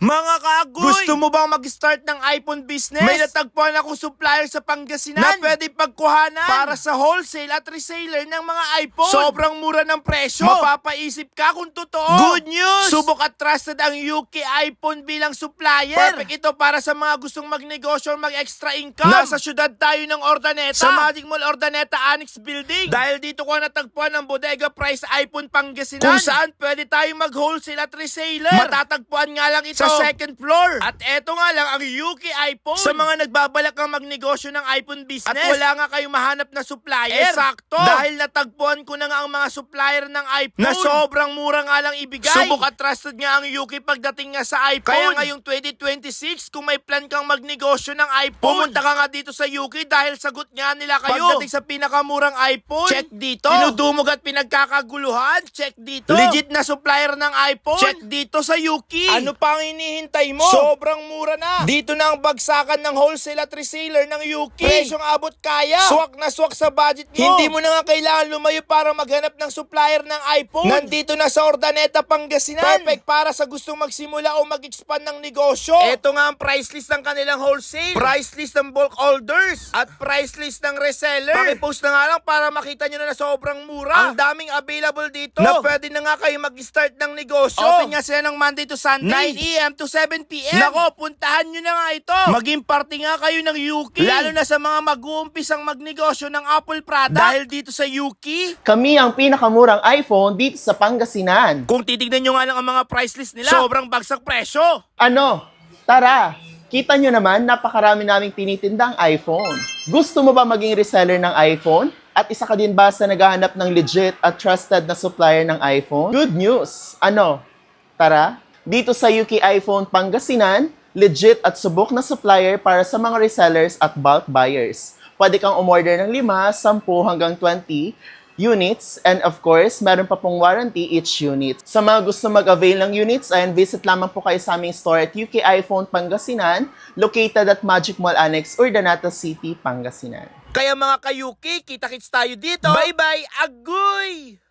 Mga kaagoy! Gusto mo bang mag-start ng iPhone business? May natagpuan akong supplier sa Pangasinan na pwede pagkuhanan para sa wholesale at reseller ng mga iPhone. Sobrang mura ng presyo. Mapapaisip ka kung totoo. Good news! Subok at trusted ang UK iPhone bilang supplier. Perfect ito para sa mga gustong magnegosyo o mag-extra income. Nasa syudad tayo ng Ordaneta. Sa Magic Mall Ordaneta Annex Building. Dahil dito ko natagpuan ang Bodega Price iPhone Pangasinan. Kung saan pwede tayong mag-wholesale at reseller. Matatagpuan nga lang ito sa second floor. At eto nga lang ang UK iPhone. Sa mga nagbabalak ng magnegosyo ng iPhone business at wala nga kayong mahanap na supplier. Sakto. Dahil natagpuan ko na nga ang mga supplier ng iPhone na sobrang mura nga lang ibigay. Subok at trusted nga ang UK pagdating nga sa iPhone. Kaya ngayong 2026, kung may plan kang magnegosyo ng iPhone, pumunta ka nga dito sa UK dahil sagot nga nila kayo. Pagdating sa pinakamurang iPhone, check dito. Pinudumog at pinagkakaguluhan, check dito. Legit na supplier ng iPhone, check dito sa UK. Ano pang hinihintay mo? Sobrang mura na. Dito na ang bagsakan ng wholesale at reseller ng UK. Presyong abot kaya. Swak na swak sa budget mo. Hindi mo na nga kailangan lumayo para maghanap ng supplier ng iPhone. Nandito na sa Ordaneta, Pangasinan. Perfect para sa gustong magsimula o mag-expand ng negosyo. Ito nga ang price list ng kanilang wholesale, price list ng bulk orders, at price list ng reseller. Pakipost na nga lang para makita nyo na sobrang mura. Ang daming available dito na pwede na nga kayo mag-start ng negosyo. Open nga sila ng Monday to Sunday, 9 AM to 7 PM. Nako, puntahan nyo na nga ito. Maging party nga kayo ng UK. Lalo na sa mga mag-uumpisang magnegosyo ng Apple product. Dahil dito sa UK, Kami ang pinakamurang iPhone dito sa Pangasinan. kung titignan nyo nga lang ang mga price list nila, sobrang bagsak presyo. Ano? Tara! Kita nyo naman, napakarami naming tinitindang iPhone. Gusto mo ba maging reseller ng iPhone? At isa ka din ba sa naghahanap ng legit at trusted na supplier ng iPhone? Good news! Ano? Tara! Dito sa UK iPhone Pangasinan, legit at subok na supplier para sa mga resellers at bulk buyers. Pwede kang umorder ng 5, 10 hanggang 20 units, and of course, meron pa pong warranty each unit. Sa mga gusto mag-avail ng units, ayan, visit lamang po kayo sa aming store at UK iPhone Pangasinan, located at Magic Mall Annex, Urdaneta City, Pangasinan. Kaya mga ka-UK, kita-kits tayo dito. Bye-bye, agoy!